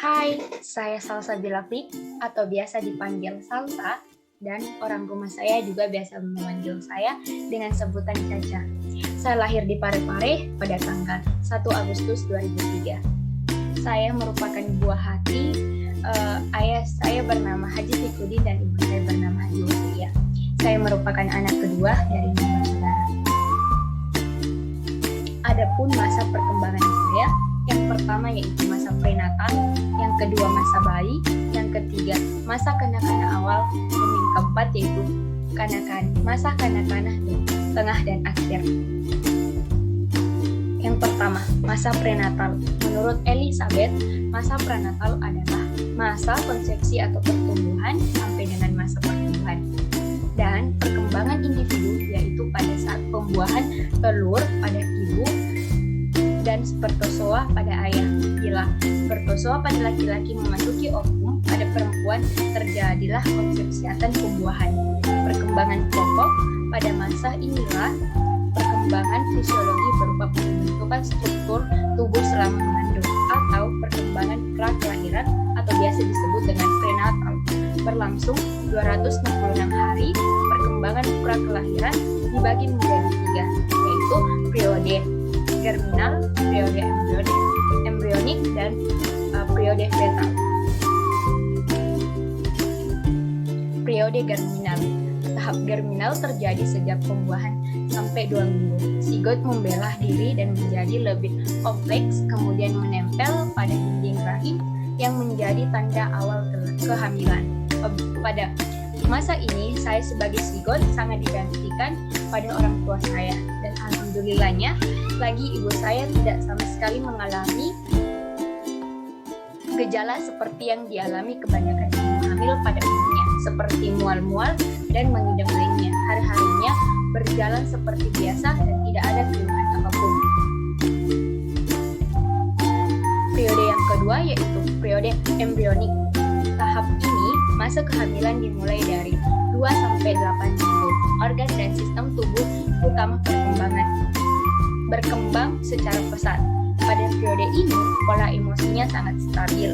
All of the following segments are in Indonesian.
Hai, saya Salsabila Fik atau biasa dipanggil Salsa, dan orang rumah saya juga biasa memanggil saya dengan sebutan Caca. Saya lahir di Parepare pada tanggal 1 Agustus 2003. Saya merupakan buah hati. Ayah saya bernama Haji Fikudin dan ibu saya bernama Haji Wasiya. Saya merupakan anak kedua dari 5 saudara. Adapun masa perkembangan saya, yang pertama yaitu masa prenatal, yang kedua masa bayi, yang ketiga masa kanak-kanak awal, dan yang keempat yaitu masa kanak-kanak tengah dan akhir. Yang pertama, masa prenatal. Menurut Elizabeth, masa prenatal adalah masa konsepsi atau pertumbuhan sampai dengan masa pertumbuhan. Dan perkembangan individu yaitu pada saat pembuahan telur pada ibu dan spertozoa pada ayah. Bila spertozoa pada laki-laki memasuki ovum, pada perempuan terjadilah konsepsi atau pembuahan. Perkembangan pokok pada masa inilah perkembangan fisiologi berupa pembentukan struktur tubuh selama mengandung atau perkembangan pra-kelahiran atau biasa disebut dengan prenatal. Berlangsung 266 hari. Perkembangan pra-kelahiran dibagi menjadi 3, yaitu periode germinal, periode embrionik, dan periode fetal. Periode germinal. Tahap germinal terjadi sejak pembuahan sampai 2 minggu. Zigot membelah diri dan menjadi lebih kompleks, kemudian menempel pada dinding rahim yang menjadi tanda awal kehamilan. Pada masa ini, saya sebagai zigot sangat digantikan pada orang tua saya, dan alhamdulillahnya lagi ibu saya tidak sama sekali mengalami gejala seperti yang dialami kebanyakan ibu hamil pada umumnya, seperti mual-mual dan mengidam lainnya. Hari-harinya berjalan seperti biasa dan tidak ada keluhan apapun. Periode yang kedua yaitu periode embrionik. Tahap ini, masa kehamilan dimulai dari 2-8 minggu. Organ dan sistem tubuh utama berkembang secara pesat. Pada periode ini, pola emosinya sangat stabil,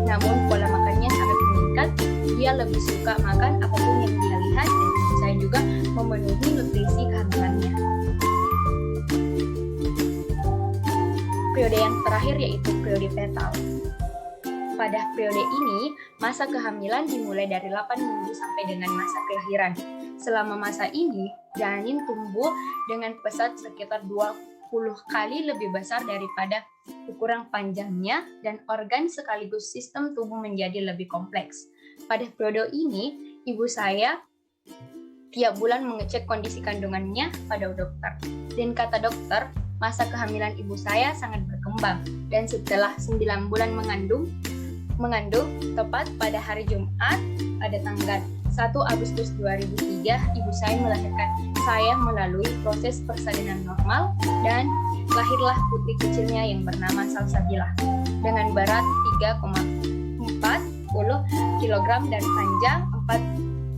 namun pola makannya sangat meningkat. Dia lebih suka makan apapun yang dia lihat, dan saya juga memenuhi nutrisi kehamilannya. Periode yang terakhir yaitu periode fetal. Pada periode ini, masa kehamilan dimulai dari 8 minggu sampai dengan masa kelahiran. Selama masa ini, janin tumbuh dengan pesat sekitar 20 kali lebih besar daripada ukuran panjangnya, dan organ sekaligus sistem tubuh menjadi lebih kompleks. Pada periode ini, ibu saya tiap bulan mengecek kondisi kandungannya pada dokter. Dan kata dokter, masa kehamilan ibu saya sangat berkembang, dan setelah 9 bulan mengandung, tepat pada hari Jumat pada tanggal 1 Agustus 2003, ibu saya melahirkan saya melalui proses persalinan normal, dan lahirlah putri kecilnya yang bernama Salsabila dengan berat 3,40 kg dan panjang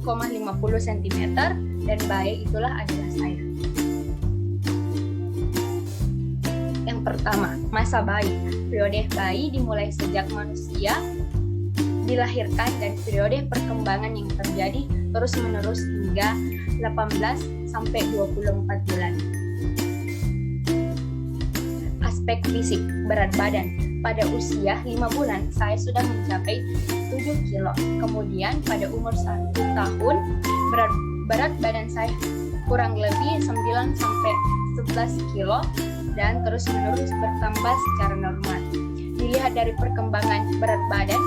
4,50 cm, dan bayi itulah adalah saya. Yang pertama, masa bayi. Periode bayi dimulai sejak manusia dilahirkan, dan periode perkembangan yang terjadi terus-menerus hingga 18-24 bulan. Aspek fisik, berat badan. Pada usia 5 bulan, saya sudah mencapai 7 kilo. Kemudian pada umur 1 tahun, berat badan saya kurang lebih 9-11 kilo, dan terus-menerus bertambah secara normal. Dilihat dari perkembangan berat badan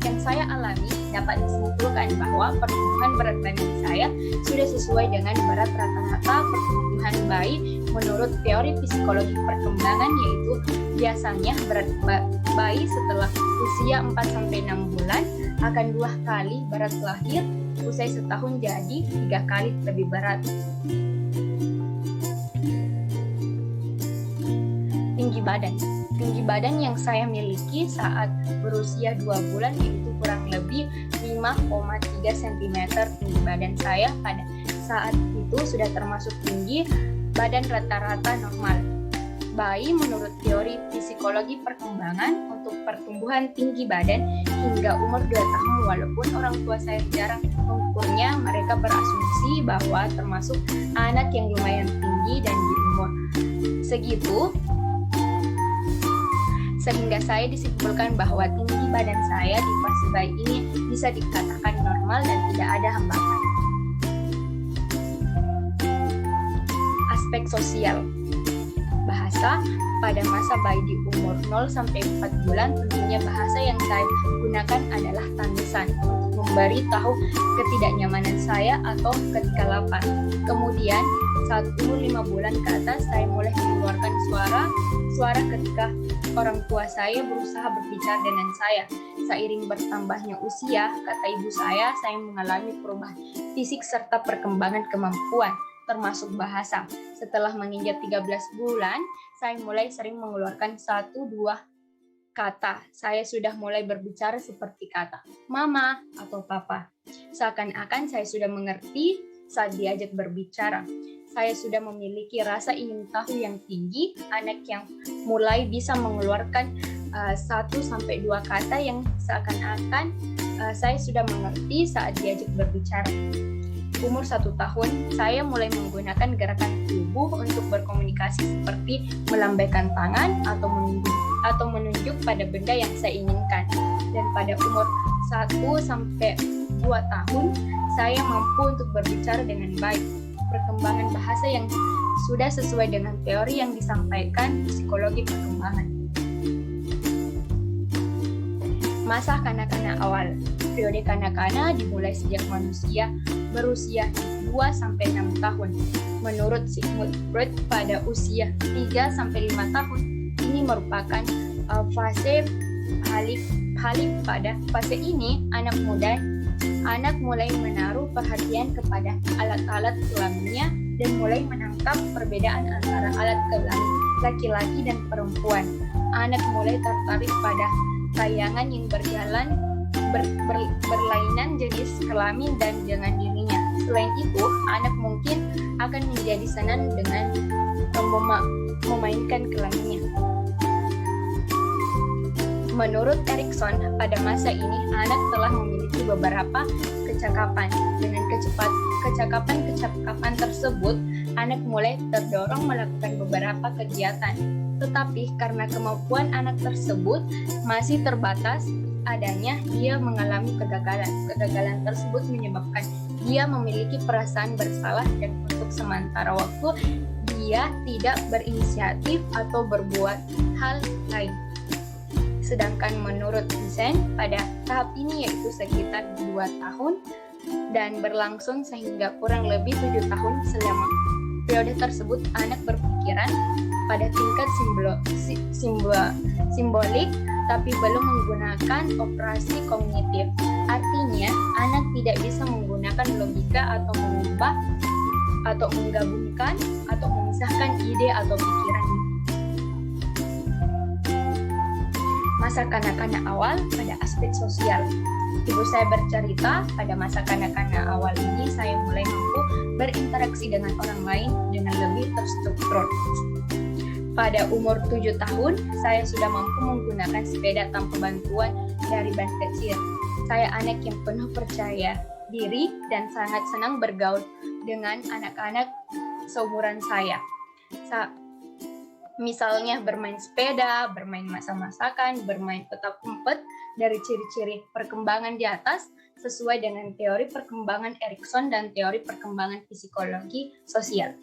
yang saya alami, dapat disimpulkan bahwa pertumbuhan berat badan saya sudah sesuai dengan berat rata-rata pertumbuhan bayi menurut teori psikologi perkembangan, yaitu biasanya berat bayi setelah usia 4-6 bulan akan 2 kali berat lahir, usai setahun jadi 3 kali lebih berat. Tinggi badan yang saya miliki saat berusia 2 bulan yaitu kurang lebih 5,3 cm. Tinggi badan saya pada saat itu sudah termasuk tinggi badan rata-rata normal. bayi menurut teori psikologi perkembangan untuk pertumbuhan tinggi badan hingga umur 2 tahun. Walaupun orang tua saya jarang mengukurnya, mereka berasumsi bahwa termasuk anak yang lumayan tinggi dan di umur segitu, sehingga saya disimpulkan bahwa tinggi badan saya di fase bayi ini bisa dikatakan normal dan tidak ada hambatan. Aspek sosial. Bahasa pada masa bayi di umur 0-4 bulan, tentunya bahasa yang saya gunakan adalah tangisan untuk memberi tahu ketidaknyamanan saya atau ketika lapar. Kemudian saat umur 5 bulan ke atas, saya mulai mengeluarkan suara ketika orang tua saya berusaha berbicara dengan saya. Seiring bertambahnya usia, kata ibu saya mengalami perubahan fisik serta perkembangan kemampuan, termasuk bahasa. Setelah menginjak 13 bulan, saya mulai sering mengeluarkan 1-2 kata. Saya sudah mulai berbicara seperti kata mama atau papa. Seakan-akan saya sudah mengerti saat diajak berbicara. Saya sudah memiliki rasa ingin tahu yang tinggi. Anak yang mulai bisa mengeluarkan 1-2 kata yang seakan-akan saya sudah mengerti saat diajak berbicara. Umur 1 tahun, saya mulai menggunakan gerakan tubuh untuk berkomunikasi seperti melambaikan tangan atau menunjuk pada benda yang saya inginkan. Dan pada umur 1-2 tahun, saya mampu untuk berbicara dengan baik. Perkembangan bahasa yang sudah sesuai dengan teori yang disampaikan psikologi perkembangan. Masa kanak-kanak awal. Periode kanak-kanak dimulai sejak manusia berusia 2-6 tahun. Menurut Sigmund Freud, pada usia 3-5 tahun, ini merupakan fase halik. Pada fase ini, anak mulai menaruh perhatian kepada alat-alat kelaminnya dan mulai menangkap perbedaan antara alat kelamin laki-laki dan perempuan. Anak mulai tertarik pada tayangan yang berlainan jenis kelamin dan dengan dirinya. Selain itu, anak mungkin akan menjadi senang dengan memainkan kelaminnya. Menurut Erikson, pada masa ini anak telah memiliki beberapa kecakapan. Dengan kecakapan tersebut, anak mulai terdorong melakukan beberapa kegiatan. Tetapi karena kemampuan anak tersebut masih terbatas, adanya dia mengalami kegagalan. Kegagalan tersebut menyebabkan dia memiliki perasaan bersalah dan untuk sementara waktu dia tidak berinisiatif atau berbuat hal lain. Sedangkan menurut Vincent, pada tahap ini yaitu sekitar 2 tahun dan berlangsung sehingga kurang lebih 7 tahun. Selama periode tersebut, anak berpikiran pada tingkat simbolik tapi belum menggunakan operasi kognitif. Artinya, anak tidak bisa menggunakan logika atau mengubah atau menggabungkan atau memisahkan ide atau pikirannya. Masa kanak-kanak awal pada aspek sosial. Ibu saya bercerita, pada masa kanak-kanak awal ini saya mulai mampu berinteraksi dengan orang lain dengan lebih terstruktur. Pada umur 7 tahun, saya sudah mampu menggunakan sepeda tanpa bantuan dari ban kecil. Saya anak yang penuh percaya diri dan sangat senang bergaul dengan anak-anak seumuran saya. Misalnya bermain sepeda, bermain masak-masakan, bermain petak umpet. Dari ciri-ciri perkembangan di atas sesuai dengan teori perkembangan Erikson dan teori perkembangan psikologi sosial.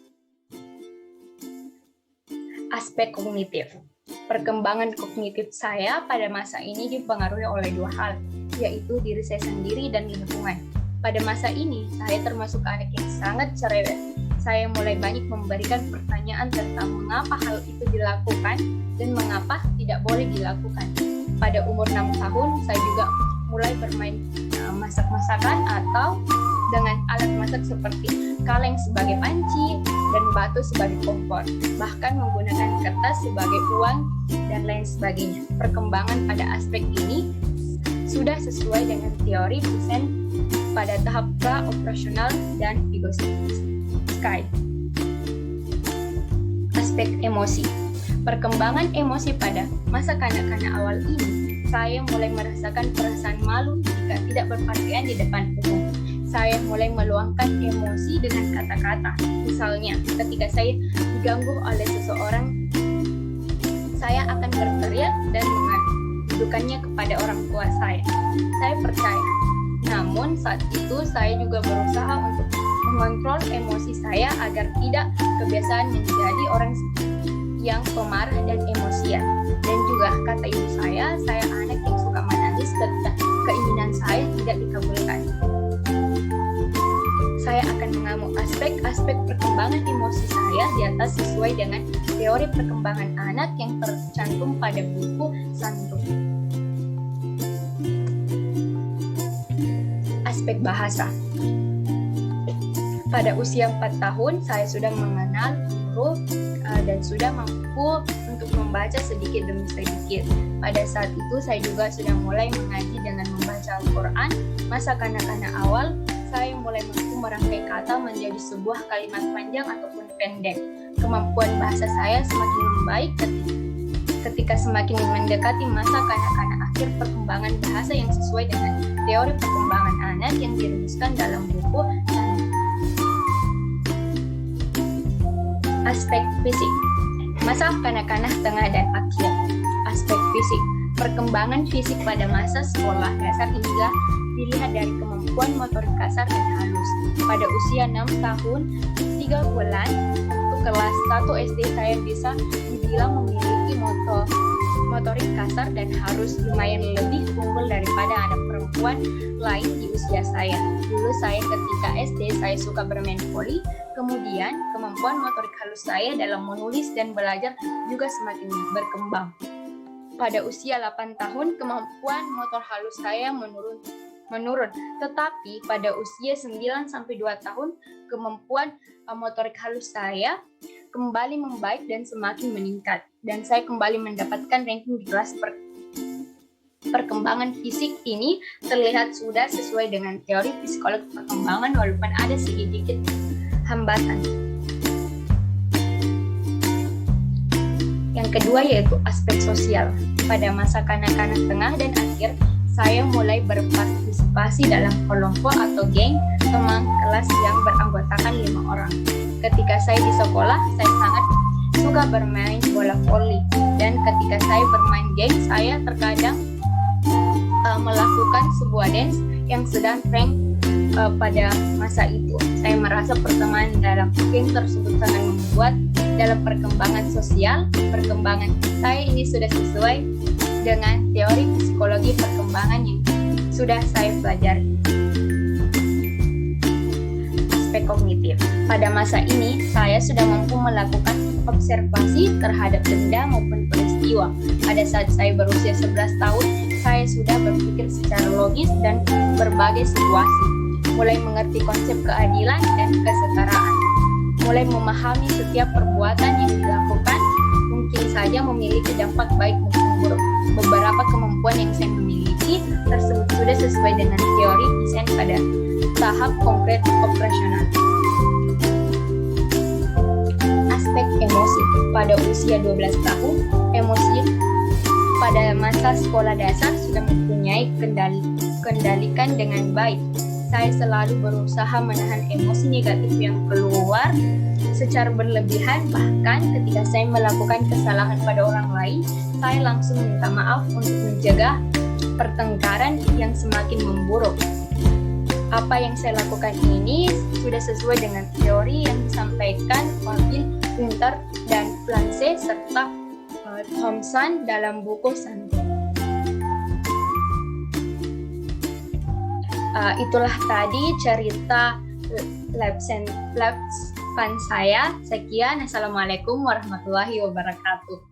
Aspek kognitif. Perkembangan kognitif saya pada masa ini dipengaruhi oleh 2 hal, yaitu diri saya sendiri dan lingkungan. Pada masa ini, saya termasuk anak yang sangat cerewet. Saya mulai banyak memberikan pertanyaan tentang mengapa hal itu dilakukan dan mengapa tidak boleh dilakukan. Pada umur 6 tahun, saya juga mulai bermain masak-masakan atau dengan alat masak seperti kaleng sebagai panci dan batu sebagai kompor, bahkan menggunakan kertas sebagai uang dan lain sebagainya. Perkembangan pada aspek ini sudah sesuai dengan teori Vincent pada tahap pra-operasional dan Vygotsky. Aspek emosi. Perkembangan emosi pada masa kanak-kanak awal ini, saya mulai merasakan perasaan malu jika tidak berpakaian di depan umum. Saya mulai meluangkan emosi dengan kata-kata. Misalnya, ketika saya diganggu oleh seseorang, saya akan berteriak dan mengadukannya kepada orang tua saya. Saya percaya. Namun, saat itu saya juga berusaha untuk mengontrol emosi saya agar tidak kebiasaan menjadi orang yang pemarah dan emosian. Dan juga kata ibu saya anak yang suka menangis ketika keinginan saya tidak dikabulkan. Saya akan mengamuk aspek-aspek perkembangan emosi saya di atas sesuai dengan teori perkembangan anak yang tercantum pada buku Sandrum. Aspek bahasa. Pada usia 4 tahun, saya sudah mengenal huruf dan sudah mampu untuk membaca sedikit demi sedikit. Pada saat itu, saya juga sudah mulai mengaji dengan membaca Al-Quran. Masa kanak-kanak awal, saya mulai mampu merangkai kata menjadi sebuah kalimat panjang ataupun pendek. Kemampuan bahasa saya semakin membaik ketika semakin mendekati masa kanak-kanak akhir perkembangan bahasa yang sesuai dengan teori perkembangan anak yang dirumuskan dalam buku Aspek fisik. Masa kanak-kanak tengah dan akhir. Aspek fisik. Perkembangan fisik pada masa sekolah dasar hingga dilihat dari kemampuan motorik kasar dan halus. Pada usia 6 tahun, 3 bulan, untuk kelas 1 SD saya bisa dibilang memiliki motorik kasar dan halus lumayan lebih unggul daripada anak perempuan lain di usia saya. Dulu saya ketika SD saya suka bermain voli, kemudian kemampuan motorik halus saya dalam menulis dan belajar juga semakin berkembang. Pada usia 8 tahun, kemampuan motor halus saya menurun. Tetapi pada usia 9-2 tahun, kemampuan motorik halus saya kembali membaik dan semakin meningkat. Dan saya kembali mendapatkan ranking di kelas perkembangan fisik ini terlihat sudah sesuai dengan teori psikologi perkembangan walaupun ada sedikit hambatan. Yang kedua yaitu aspek sosial. Pada masa kanak-kanak tengah dan akhir, saya mulai berpartisipasi dalam kelompok atau geng teman kelas yang beranggotakan 5 orang. Ketika saya di sekolah, saya sangat suka bermain bola voli. Dan ketika saya bermain geng, saya terkadang melakukan sebuah dance yang sedang tren pada masa itu. Saya merasa pertemanan dalam geng tersebut sangat membuat dalam perkembangan sosial. Perkembangan saya ini sudah sesuai dengan teori psikologi perkembangan yang sudah saya pelajari. Aspek kognitif. Pada masa ini, saya sudah mampu melakukan observasi terhadap benda maupun peristiwa. Pada saat saya berusia 11 tahun, saya sudah berpikir secara logis dan berbagai situasi. Mulai mengerti konsep keadilan dan kesetaraan. Mulai memahami setiap perbuatan yang dilakukan mungkin saja memiliki dampak baik maupun buruk. Beberapa kemampuan yang saya miliki tersebut sudah sesuai dengan teori desain pada tahap konkret operasional. Aspek emosi. Pada usia 12 tahun, emosi pada masa sekolah dasar sudah mempunyai kendalikan dengan baik. Saya selalu berusaha menahan emosi negatif yang keluar secara berlebihan, bahkan ketika saya melakukan kesalahan pada orang lain, saya langsung minta maaf untuk mencegah pertengkaran yang semakin memburuk. Apa yang saya lakukan ini sudah sesuai dengan teori yang disampaikan Colville, Winter, dan Planche serta Thompson dalam buku Sandrum. Itulah tadi cerita lifespan saya. Sekian, Assalamualaikum warahmatullahi wabarakatuh.